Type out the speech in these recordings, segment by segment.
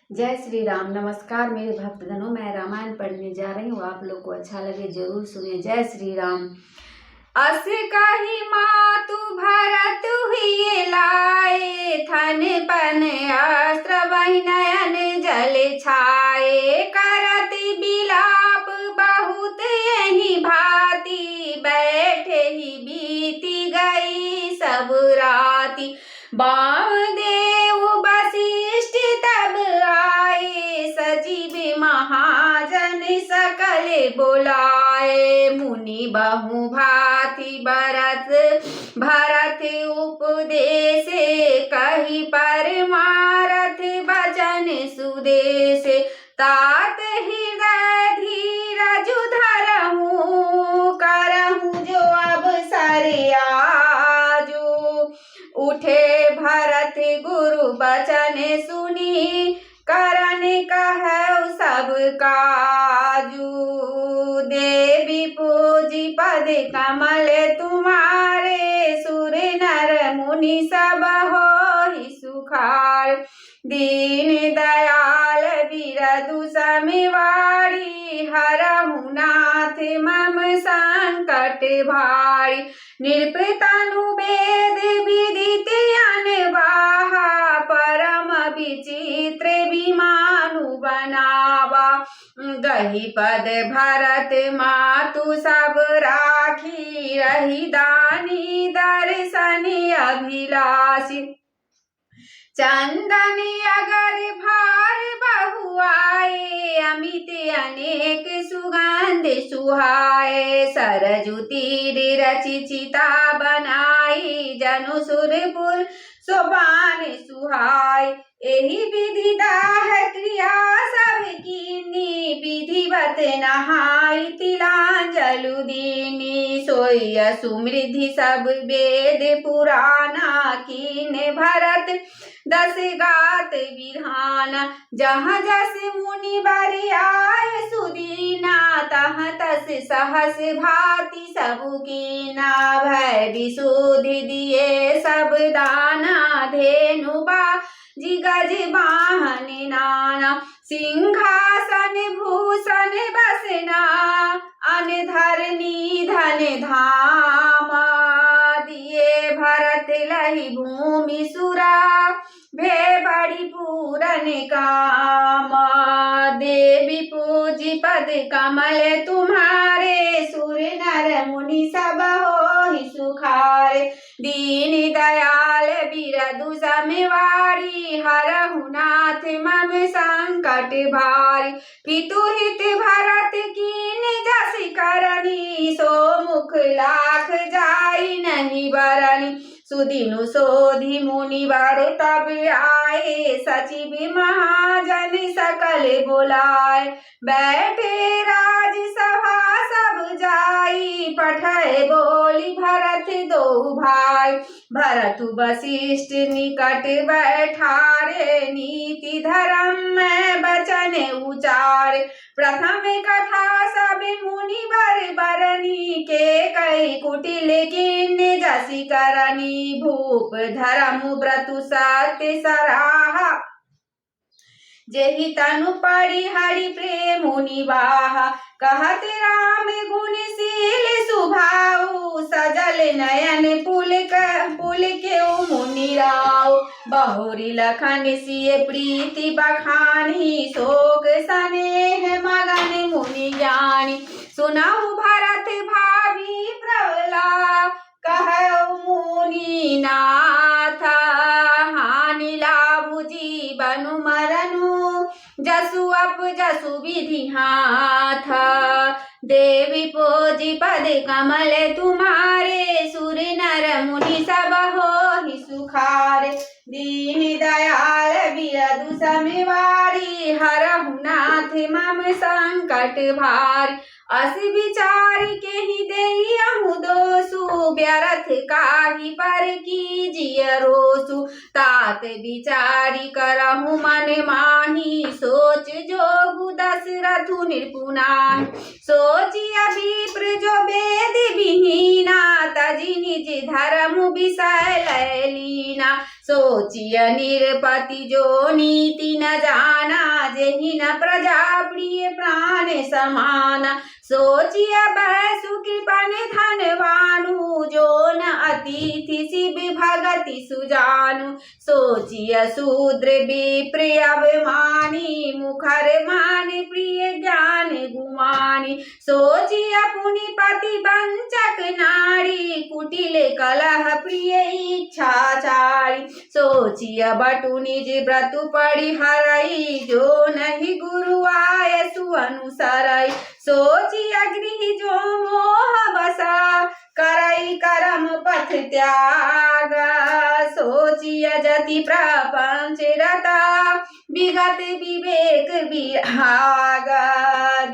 जय श्री राम। नमस्कार मेरे भक्तगणों, मैं रामायण पढ़ने जा रही हूँ। आप लोग को अच्छा लगे जरूर सुनिए। जय श्री राम। अस कही मातु भरत हुए लाए, थन पन अस्त्र वही नयन जल छाए। करत बिलाप बहुत यही भांति, बैठे ही बीती गई सब राति। वामदेव वशिष्ठ तब आए, सजीव महाजन सकल बुलाए। मुनि बहु भांति भरत उपदेश, कही परमारथ वचन सुदेश। तात हृदय धीरज धरहूँ, करहूँ जो अवसर आजू। उठे भरत गुरु बचन सुनी, करन कहु सब काजू। देवी पूजी पद कमल तुम्हारे, सुर नर मुनि सब होहि सुखार। दीन दयाल बिरदु समिवारी, हरहु नाथ मम संकट भारी। नृपतनु वेद विदित अनवाहा, परम विचित्र विमानु बनावा। गही पद भरत मातु सब राखी, रही दानी दर्शन अभिलाषी। चंदन अगर भार बहु आए, अमित अनेक सुगंध सुहाए। सरजु तीर रचि चिता बनाई, जनु सुरपुर सोपान सुहाय। एहि विधि दाह क्रिया सब कीनी, विधिवत नहाई तिलांजलु दीनी। सोई सुमृद्धि सब वेद पुराना, कीने भरत दस गात विधान। जहाँ जस मुनि बर आए सुदीना, तहाँ तस सहस भांति सबु कीना। भय विशुद्धि दिए सब दाना, धेनु बाजी गज वाहन नाना। सिंहासन भूषण बसना, अनधरनी धन धामा। दिए भरत लहि भूमि सुरा, भे बड़ी पूरन कामा। देवी पूजी पद कमल तुम्हारे, सुर नर मुनि सब होहि सुखारे। दीन दयाल बिरदु समिवारी, हरहु नाथ मम संकट भारी। पितु हित भरत कीन जस करनी, सो मुख लाख जाई नहीं बरनी। सुदिनु सोधि मुनि वर तब आए, सचिव महाजन सकल बुलाए। बैठे राज सभा सब जाई, पठय बोली भरत दो भाई। भरत वशिष्ठ निकट बैठारे, नीति धर्म में वचन उचारे। प्रथम कथा सब मुनि वर बरनी, के कई कुटिल किन जसी करनी। भूप धर्म व्रतु सत्य सराहा, जेहि तनु परि हरि प्रेम निवाहा। कहत राम गुण शील सुभाऊ, सजल नयन पुल के मुनि राव। बहुरी लखन सिय प्रीति बखानी, शोक स्नेह मगन मुनि ज्ञानी। सुनहु भरत भावी प्रबला, कहु मुनि नाथ। हानि लाभु जीवनु मरनु, जसु अप जसु विधि हाथ। देवी पूजी पद कमल तुम्हारे, सुर नर मुनि सब होहि सुखारे। दीन दयाल बिरदु समिवारी, हरहु नाथ मम संकट भारी। अस विचार के ही देहु दोषु, व्यर्थ काहि पर कीजिए रोसु। तात विचारी करहु मन माही, सोच जोगु दशरथु निपुनाहि। सोचिया विप्र जो वेद विहीना, तजि निज धर्म विषय लय लीना। सोचिया निरपति जो नीति न जाना, देहि न प्रजा प्रिय प्राण समान सोचिय बैसु कृपन धनवानु जो न अतिथि शिव भगति सुजानु सोचिय शूद्र विप्र अभिमानी मुखर मान प्रिय ज्ञान गुमानी सोचिय पुनि पति वंचक नारी कुटिल कलह प्रिय इच्छाचारी सोचिय बटु निज व्रत परिहरई जो नहीं गुरु आय सुअनुसरई सोचिय गृह जो मोह बसा करई करम पथ त्याग सोचिय जति प्रपंच रता विगत विवेक विराग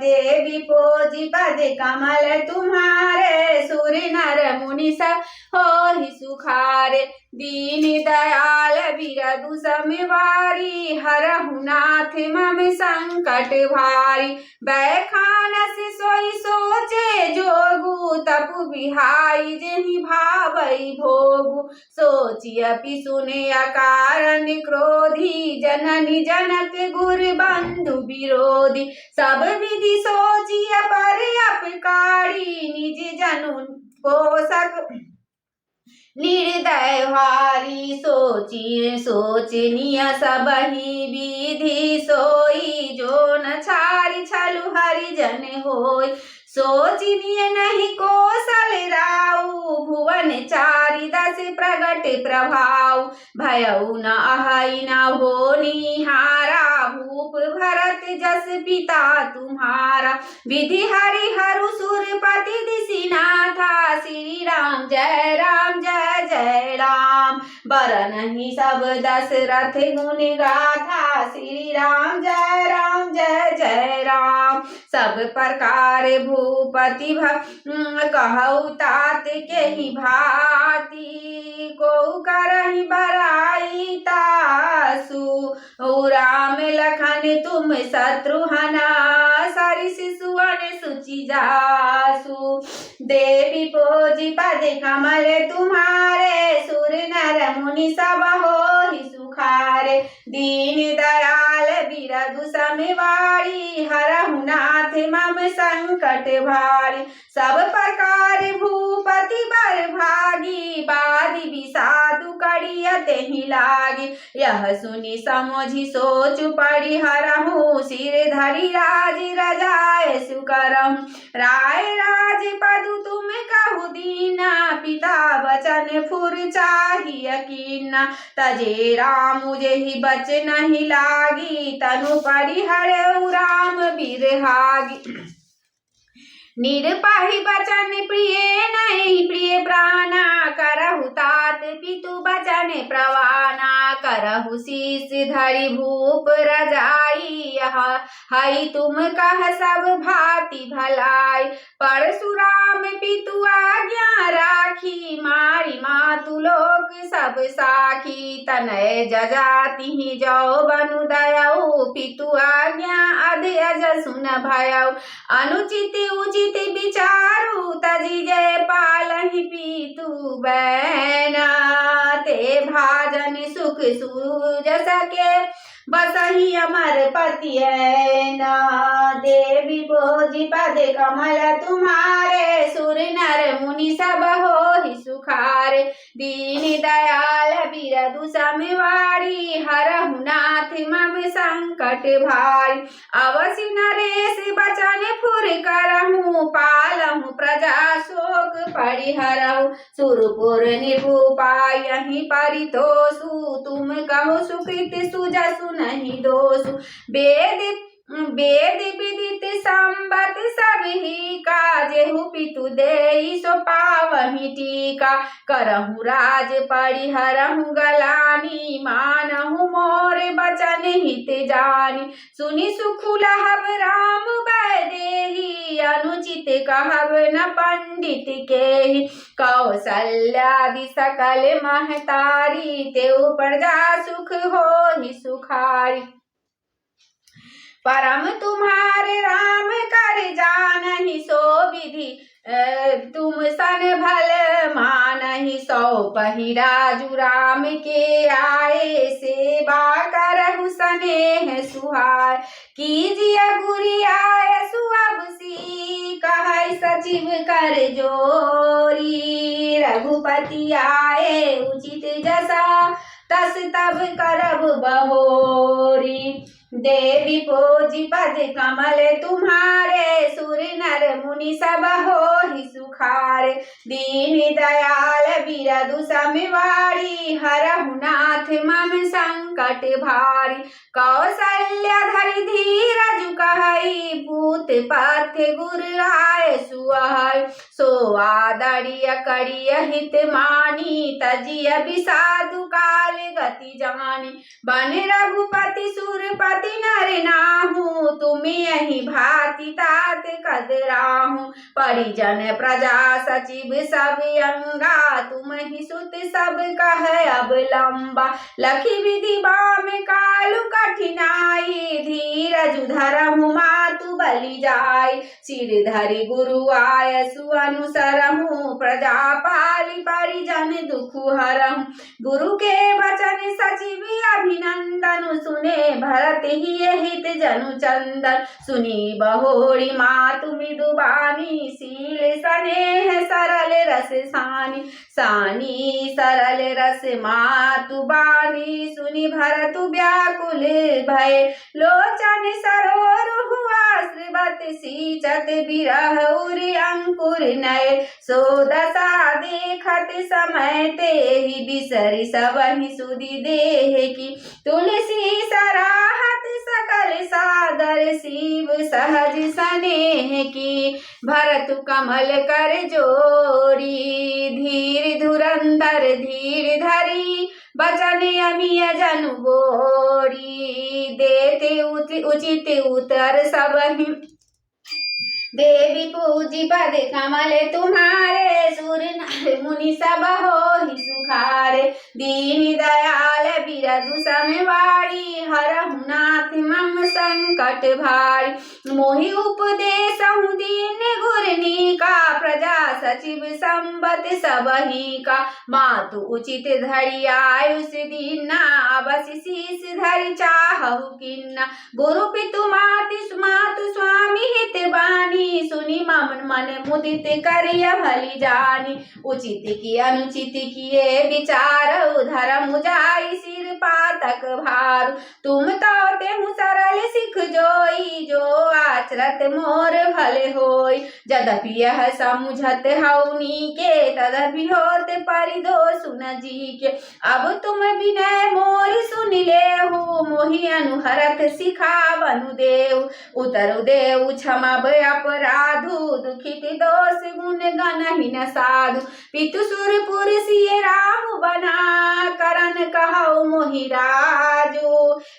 देवी पोजी पद कमल तुम्हारे सुर नर मुनि सब हो ही सुखारे दीन दयाल बिरदु समवारी हरहु नाथ मम संकट भारी बैखानस सोई सोचे जोगु तपु बिहाई जेहि भावई भोगु सोचिय पिसुने अकारण क्रोधी जननी जनक गुर बंधु विरोधी सब विधि सोचिय पर अपकारी निज जनु पोषक निर्दय भारी सोचिए सोचनीय सबहि विधि सोई जो न छारी छलु हरिजन होय सोचनीय नहीं कौशल राउ भुवन चारि दस प्रगट प्रभाव भयउ न अहै न होनी हारा भूप भरत जस पिता तुम्हारा विधि हरि हरु सुरपति दिशिनाथा श्री राम जय जय राम बरनहि सब दशरथ गुण गाथा श्री राम जय राम सब प्रकार भूपति कहु तात के ही भांति को करहि बड़ाई तासु राम लखन तुम शत्रुघ्न सरिस सुवन सुचि जासु देवी पोजी पद कमल तुम्हारे सुर नर मुनि सब हो ही सुखारे दीन दयाल बिरदु समवारी हरहु नाथ मम संकट भारी सब प्रकार भूपति बर भागी बादि विषादु कड़ियत ही लागी यह सुनि समझि सोच पड़ी हरहु सिर धरि राज रजाय सुकरहु राय राज पदु तुम कहु दीना पिता बचन फुर चाहिए कीना तजे राम जेहि बच नहीं लागी तनु परिहरउ राम बिरहागी निरपाहि बचन प्रिय नहीं प्रिय प्राणा करहु तात पितु बचन प्रवाना करहु शीस धरि भूप रजाई हई तुम कह सब भांति भलाई परशुराम पितु आज्ञा राखी मारी मातु लोक सब साखी तनय जजाति जो बनु दयऊ पितु आज्ञा अध अज सुन भयऊ अनुचित उचित विचारु तजी जय पालहि पीतु बैना ते भाजन सुख सूज सके बसहि अमर पति ना देवी भोजी पद कमल तुम्हारे सुर नर मुनि सब हो ही सुखारे दीन दयाल बिरदु समवारी हरहु नाथ मम संकट भारी अवसि नरेश बचन फुर करहु पालहु प्रजा शोक परिहरहु सुरपुर निर्भूपायहि परितोषु तुम कहो सुकृत सुजसु नहीं दोषु वेद विदित संबत सब ही काजेहु पितु देई सो पावहि टीका करहु राज परिहरहु गलानी मानहु मोर बचन हित जानी सुनि सुख लहब राम बैदेही अनुचित कहब न पंडित केहि कौशल्यादि सकल महतारी तेउ प्रजा सुख होहि सुखारी परम तुम्हारे राम कर जानहि सो विधि तुम सन भल मानहि सौंपहि राजु राम के आए सेवा करहु स्नेह सुहाय कीजिए गुरियाय सुअबसी कहै सचिव कर जोरी रघुपति आए उचित जसा तस तब करब बहोरी देवी पोजी पद कमल तुम्हारे सुर नर मुनि सब होहि सुखारे दीन दयाल बिरदु समिवारी हरहु नाथ मम संकट भारी कौशल्य धरि धीरजु कहई पूत पाथ गुर आय सुअहै सो आदरिय करिय हित मानी तजिय बिसाधु काल गति जानी बन रघुपति सुरपति नर नाहू तुमि यही भांति तात कदराहू परिजन प्रजा सचिव सब अंगा तुम ही सुत सब कह अब लंबा लखी विधि बाम कालु कठिनाई धीरजु धरहु मातु बलि जाय सिर धरि गुरु आय सुअनुसरहु प्रजा पालि परिजन दुखु हरहु गुरु के वचन सचिव अभिनंदन सुने भरत ही हित जनु चंदन सुनी बहोरी मातु मृदुबानी शील स्नेह सरल रस सानी सानी सरल रस मातु बानी सुनी भरतु व्याकुल भय लोचन सरोर हुआ श्रीवत सींचत बिरह उरि अंकुर नय सो दशा देखत समय ते ही बिसरि सबहि सुधि देह की तुलसी सराहत सकल सादर शिव सहज स्नेह की भरत कमल कर जोरी धीर धुरंधर धीर धरी बचन अमिय जनु बोरी देते उचित उत्तर सबहि देवी पूजी पद कमल तुम्हारे सुर नर मुनि सब होहि सुखारे दीन दयाल बिरदु समिवारी हरहु नाथ मम संकट भारी मोहि उपदेसहु दीन गुरनी का प्रजा सचिव संबत सबही का मातु उचित धरि आयुष दीना बस शीस धरि चाहु किन्ना गुरु पितु मातु स्वामी हित बानी सुनी मम मन मुदित करिय भली जानी उचित की अनुचित किए विचार धर्म जाई सिर पातक भार तुम तो तेहु सरल सिख जोई जो आचरत मोर भले होई यद्यपि यह समुझत हौनी के तदपि होत परिदोष न जी के अब तुम विनय मोर सुन लेहु मोहि अनुहरत सिखावनु देव उतरु देव क्षमा अपराधु दुखित दोष गुण गणहि न साधु पितु सुरपुर सिय राम बना करन कहु मोहि राजू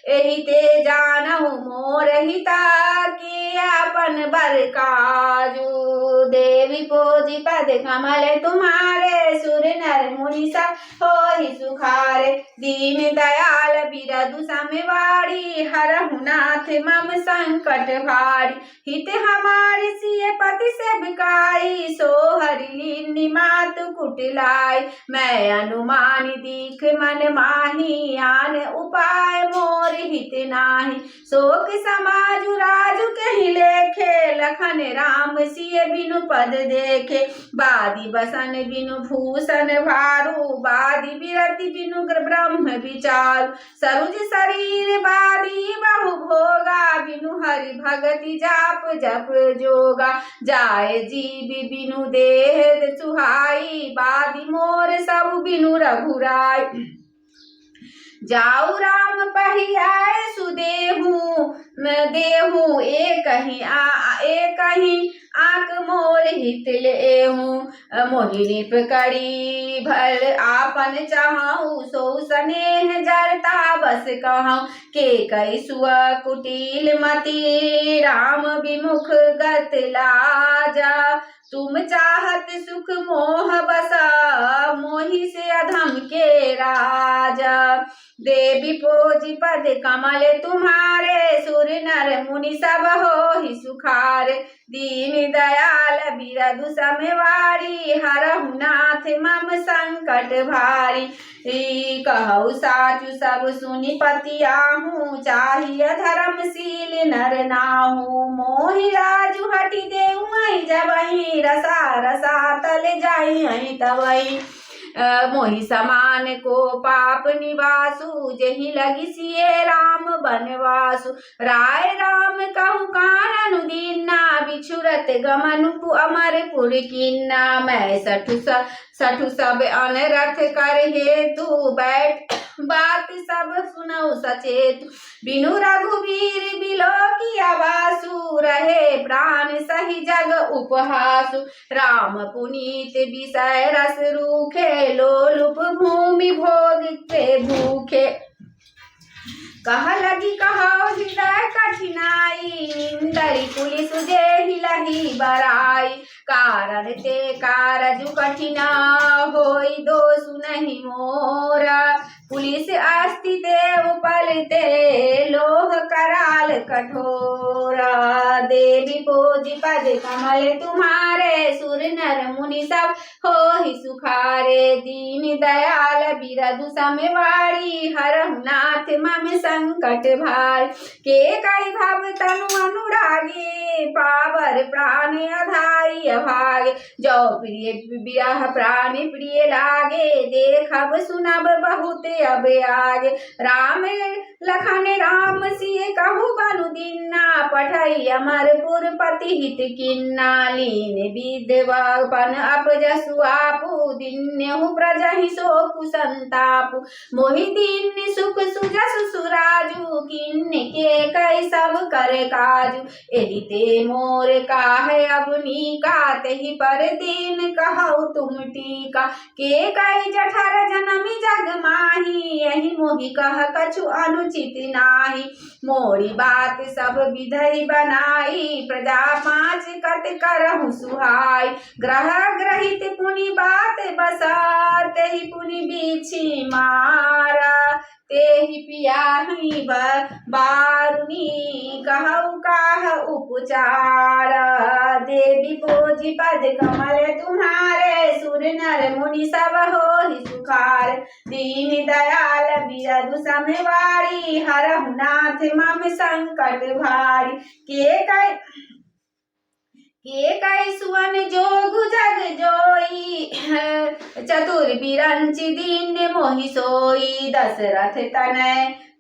एहि ते जानहु मोर हिता के अपन बर काजू देवी पोजी पद कमल तुम्हारे सुर नर मुनि सब होहि सुखारे दीन दयाल बिरदु समिवारी हरहु नाथ मम संकट भारी हित हमारी सिय पति से बिकाई सो हरि मातु कुटिलाई मैं अनुमान दीख मन माही आन उपाय मोर हित नाही शोक समाजु राजु कहि लेखे लखन राम सिय बिनु पद देखे बादी बसन बिनु भूषण भारू बादी विरति बिनु ब्रह्म विचार सरुज शरीर बादी बहु भोगा बिनु हरि भगति जाप जप जोगा जाय जीव बिनु देह सुहाई बादी मोर सब बिनु रघुराय जाऊ राम पहियाए सुदेहू देहू एक ही आक मोर हित लेहू मोहिनी पकड़ी भल आपन चाहू सो स्नेह जरता बस कहूँ के कई सुअ कुटिल मति राम विमुख गत लाजा तुम चाहत सुख मोह बसा मोहि से अधम के राजा देवी पोजी पद कमल तुम्हारे सुर नर मुनि सब होहि सुखार दीन दयाल बिरधु समवारी हरहु नाथ मम संकट भारी कहु साचु सब सुनि पतियाहू चाहिए धर्मशील नर नाहू मोहि राजु हटि देऊ जबहि रसा रसा तल जाई तबहि मोहि समान को पाप निवासु जहि लगी सिए राम बनवासु राय राम कहु काननु दीना बिछुरत गमनु अमरपुर किन्ना मैं सठु सब अनरथ कर हेतु बैठ बात सब सुनऊ सचेत बिनु रघुवीर बिलो की आवासु रहे प्राण सही जग उपहासु राम पुनीत विषय रस रूखे लोलुप भूमि भोग के भूखे कह लगी कहो हृदय कठिनाई निंदरी पुलिस देहि लही बराई कारण ते कारजु कठिना होई दोषु नहीं मोरा पुलिस अस्ति देव पलते लोह कराल कठोरा देवी पोजी पद कमल तुम्हारे सुर नर मुनि सब होहि सुखारे दीन दयाल बिरधु समवारी हरहु नाथ मम संकट भार के कई भव तनु अनुरागी पावर प्राण अधाई अभागे जो प्रिय बिरह प्राण प्रिय लागे देखब सुनब बहुत अब आगे राम लखन राम सिय कहु बनु दीना पठई अमरपुर पति हित किन्ना लीन विधवापन अपजसु आपु दिन्यहु प्रजहि शोकु संतापु मोहि दीन सुख सुजसु सुराजु किन्न के कई सब कर काजु एहि ते मोर काहे अबनी का तेहि पर दीन कहु तुम टीका के कई जठर जनमी जग माही यही मोहि कह कछु अनुचित नाही मोरी बात सब विधि बनाई प्रजा पाँच कत करहु सुहाई ग्रह ग्रहित पुनि बात बसार तेहि पुनि बीछी मारा तेहि पियाहि बारुनी कहु काह उपचार देवी पोजी पद कमल तुम्हारे सुर नर मुनि सब होहि सुखार दीन दयाल बिरधु समवारी हरहु नाथ मम संकट भारी के कई सुवन जोगु जग जोई चतुर बिरंचि दीन मोहि सोई दशरथ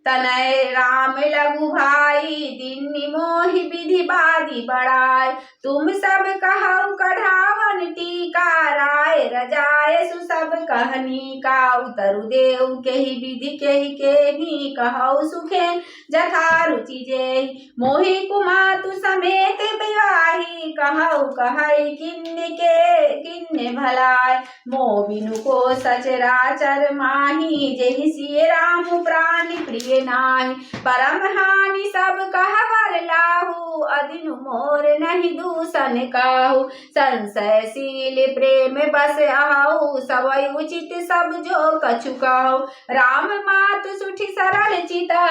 तनय राम लघु भाई दीन मोहि विधि बादी बड़ाई तुम सब कहु कढ़ावन टीका राय रजाय सु सब कहनी का उतरु देव केहि विधि केहि कहु सुखे जथा रुचि जेहि मोहि कुमातु समेत विवाही कहु कहई किन्ने भलाय मो बिनु को सचराचर माही जेहि सिय राम प्राण प्रिय नाही परम हानि सब कहवर लाहू अदिनु मोर नहीं दूषण काहू संशयशील प्रेम बस आहू सबई उचित सब जो कछु कहू राम मातु सुठी सरल चिता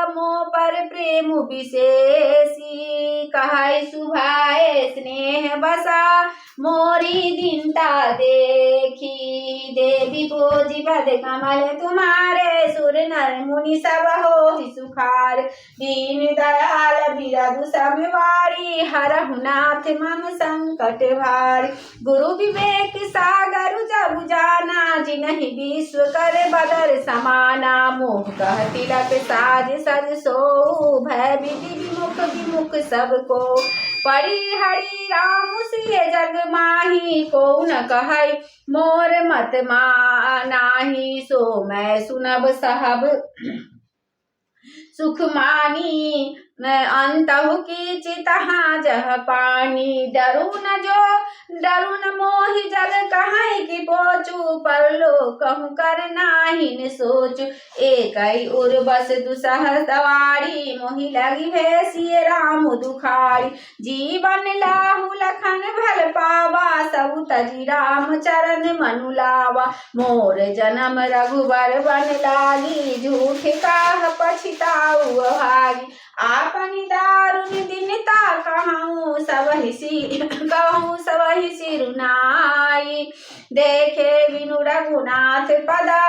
मो पर प्रेम विशेषी कहै सुभाए स्नेह बसा मोरी दीनता देखी देवी पोजी पद कमल तुम्हारे सुर नर मुनि सब होहि सुखार दीन दयाल बिरधु समवारी हरहु नाथ मम संकट भारी गुरु विवेक सागर जब जाना जिनहि विश्व कर बदर समाना मोह कह तिलक साज सज सो भय विधि विमुख सबको परि हरि राम सिय जग माही को न कहै मोर मत मानाही सो मैं सुनब सहब सुख मानी अंतहु की चितहा जह पानी डरू न मोहि जग कहै कि पोचू परलो कहूँ कर नाहिन सोचू एकई उर्वस दुसह सवारी मोहि लगी भैसिय राम दुखारी जीवन लाहु लखन भल पावा सब तजी राम चरण मनु लावा मोर जन्म रघुबर बन लागी झूठ काह पछिताऊ भागी आपनि कहूँ सबहि सिरुनाई। देखे बिनु रघुनाथ पदा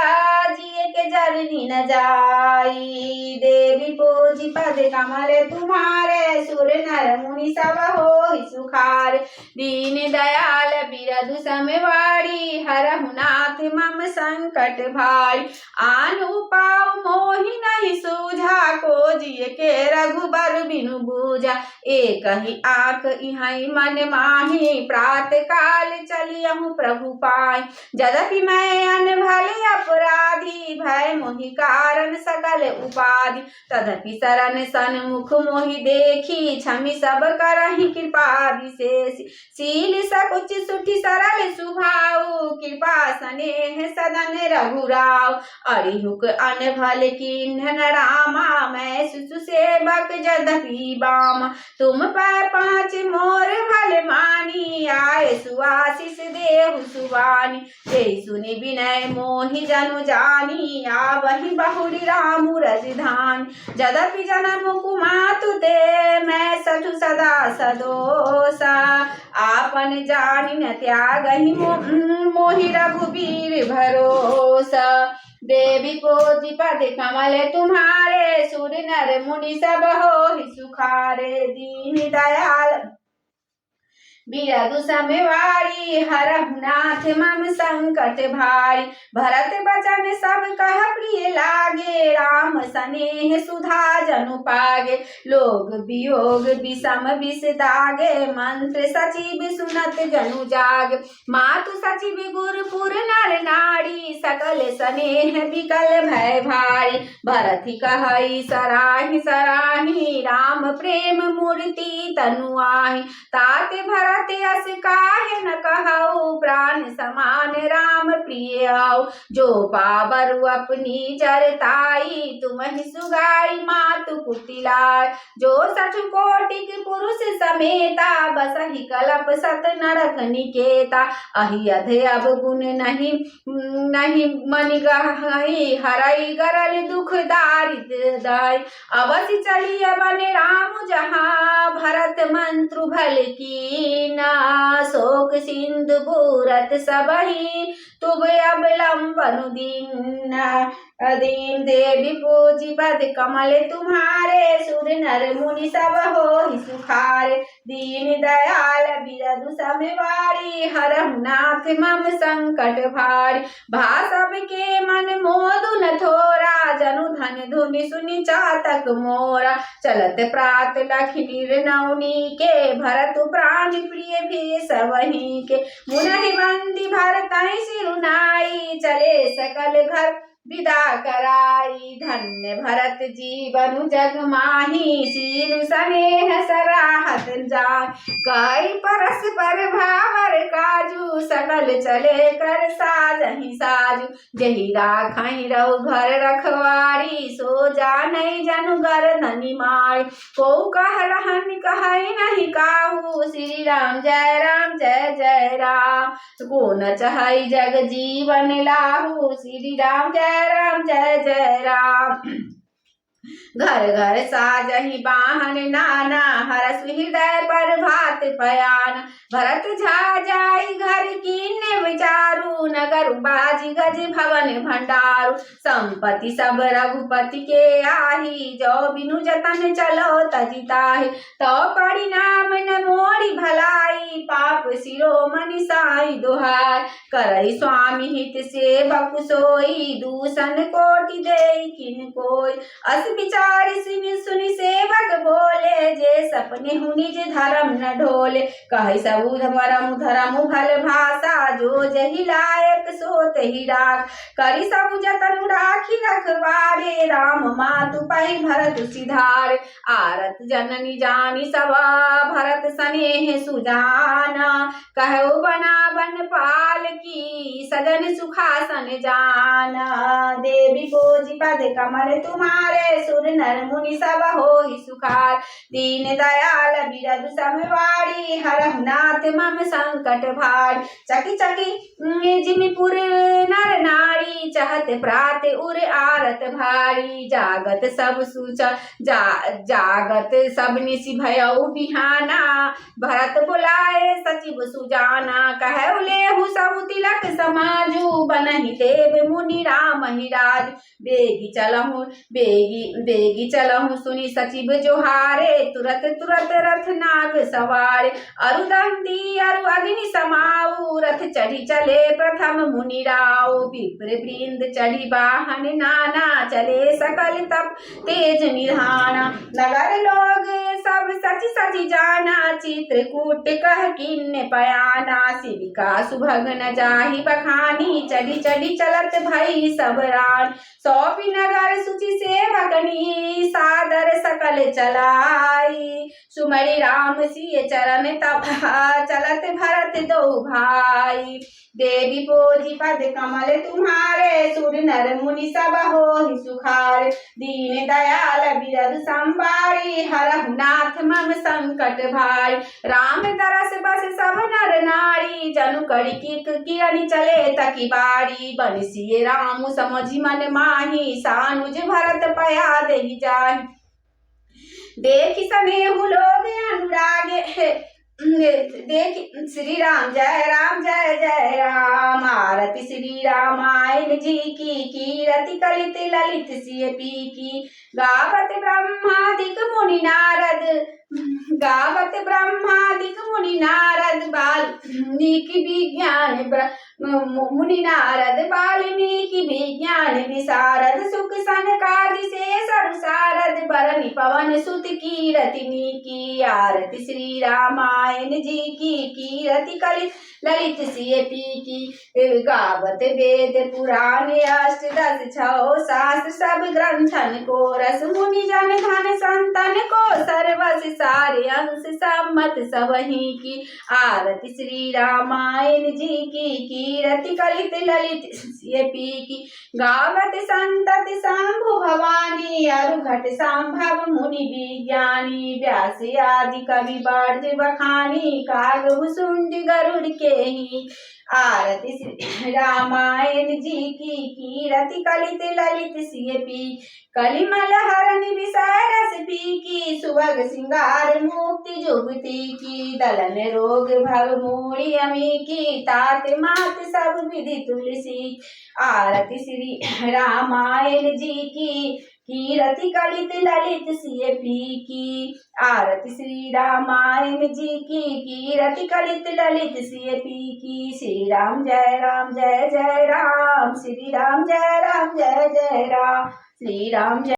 जिए के जरनी न जाई। देवी पूजी पद कमल तुम्हारे सुर नर मुनि सब होहि सुखार। दीन दयाल बिरधु समवाड़ी हरहु नाथ मम संकट भाई। आनु पाऊ मोहि नहीं सूझा को जिय के रघुबर बिनु बूझा। एक ही आंख इहाई मन माही प्रात काल चलियहु प्रभु पाई। यद्यपि मैं अनभले अपराधी भय मोहि कारण सकल उपाधि। तदपि शरण सन्मुख मोहि देखी छमि सब करहि कृपा विशेष। शील सकुच सुठि सरल सुभाऊ कृपा स्नेह सदन रघुराव। अरिहुक अनभल कीन्हन रामा मैं शिशु सेवक यद्यपि बामा। तुम पर पाँच मोर भल मानी आए सुआशीष देहु सुवानी। ते सुनि विनय मोहि जनु जानी आवहि बहुरी राम रजधान। यद्यपि जन्म कुमातु ते मैं सठु सदा सदोषा। आपन जानि न त्यागहि मोहि रघुबीर भरोसा। देवी पूजी पद कमल तुम्हारे सुर नर मुनि सब होहि सुखारे। दीन दयाल बिरधु समवारी हरहु नाथ मम संकट भारी। भरत बचन सब कह प्रिय लागे राम स्नेह सुधा जनु पागे। लोग वियोग विषम विष दागे मंत्र सचिव सुनत जनु जाग। मातु सचिव गुरुपुर नर नारी सकल स्नेह विकल भय भारी। भरत कहई सराहि सराहि राम प्रेम मूर्ति तनु आहि। तात भरत अस काहे न कहऊ प्राण समान राम प्रिय आओ। जो पावरु अपनी चरताई तुम्हि सुगाई मातु कुटिलाय। जो सठ कोटिक पुरुष समेता बसहि कलप सत नरक निकेता। अहि अधे अब गुण नहीं नहीं मनि गहि हरई गरल दुख दारिद्र दाय। अवसि चलिय बने राम जहाँ भरत मंत्रु भल कीना। शोक सिंधु पूरत सबहि तुब अवलंबनु दीना। दीन देवी पूजी पद कमल तुम्हारे सुर नर मुनि सब होहि सुखारे। दीन दयाल बिरधु समवारी हरहु नाथ मम संकट भारी। भासव के मन मोदु न थोरा जनु धन धुनि सुनि चातक मोरा। चलत प्रात लखी नवनी के भरत प्राण प्रिय भेष वही के। मुनहि बंदी भरतहि सिरुनाई चले सकल घर विदा कराई। धन्य भरत जीवनु जग माही शील स्नेह सराहत जाय। कई परस्पर भावर काजू सकल चले कर साजहि साजू। जहि राखहि रहु घर रखवारी सो जानई जनु गर्दनि मारी। को कह रहन कहई नहीं काहू श्री राम जय राम। को न चहई जग जीवन लाहू श्री राम जय राम। घर घर साजहि बाहन नाना हरस हृदय पर भात पयान। भरत झा जाई घर कीन्हे विचारू नगर बाजी गज भवन भंडारू। संपत्ति सब रघुपति के आही जो बिनु जतन चलो तजिताहि। तो परिणाम न मोरी भलाई पाप शिरोमणि साई दुहाई। करई स्वामी हित सेवक सोई दूषण कोटि देई किन कोई। अस विचार सुनि सेवक बोले जे सपने हु निज धर्म न ढोले। कहि सबूत परम धर्म भल भाषा जो जहि लायक सो तहि राख। करि सबु जतन राखी रखवारे राम मातु पहि भरत सिधारे। आरत जननी जानी सबा भरत स्नेह सुजाना। कहु बना बन पाल की सदन सुखासन जाना। देवी पूजी पद कमल तुम्हारे सुर नर मुनि सब होहि सुखार। दीन दयाल बिरद समवारी हरहु नाथ मम संकट भार। चकी चकी जिमिपुर नर नारी चहत प्रात उर आरत भारी। जागत सब सूचा जागत सब निशि भयउ बिहाना भरत बुलाए सचिव सुजाना। कहउ लेहु सब तिलक समाजू बनहि देव मुनि राम हिराज। बेगी चलहु सुनि सचिव जोहारे तुरत तुरत रथ नाग सवार। अरु दंडी अरु अग्नि समाऊ रथ चढ़ी चले प्रथम मुनि राव। विप्र वृंद चढ़ी वाहन नाना चले सकल तप तेज निधाना। नगर लोग सब सचि सचि जाना चित्रकूट कह किन्ने पयाना। शिविका सुभग न जाहि बखानी चढ़ी चढ़ी चलत भई सब रान। सौंपी नगर सुचि सेवकनी सादर सकल चलाई। सुमरि राम सिय चरण तब चलत भरत दो भाई। देवी पोजी पद कमल तुम्हारे सुर नर मुनि सब होहि सुखार। दीन दयाल बिरद संबारी हरहु नाथ मम संकट भार। राम दरस बस सब नर नारी जनु करि किरनि चले तकी बारी। बंसिए राम समझि मन माही सानुज भरत पया देहि जाहि। देखि सनेहु लोग अनुरागे देखि श्री राम जय जय राम। आरती श्री रामायण जी की कीरति कलित ललित सिय पी की। गावत ब्रह्मादिक मुनि नारद वाल्मीकि विज्ञान विशारद। सुख सनकादि शेष सारद बरनि पवन सुत कीरति नीकी। आरती श्री रामायण जी की कीरति कलित ललित सिय पी की। गावत वेद पुराण अष्टदश छौ शास्त्र सब ग्रंथन को रस। मुनि जन धन संतन को सर्वस सारे अंश सम्मत सबहि की। आरती श्री रामायण जी की कीरति कलित ललित सिय पी की। गावत संतति शंभु भवानी अरु घट संभव मुनि विज्ञानी। व्यास आदि कवि बाढ़ बखानी कागभु शुंड गरुड़ केहि। आरती श्री रामायण जी की कीरति कलित ललित सिय पी। कलिमल हरण विषय रस पी की। सुभग सिंगार मुक्ति जुगति की। दलन रोग भव मूढ़ि अमी की। तात मात सब विधि तुलसी। आरती श्री रामायण जी की कीरति कलित ललित सिय पी की। आरती श्री रामायण जी की कीरति कलित ललित सिय पी की। श्री राम जय जय राम। श्री राम जय जय राम। श्री राम जय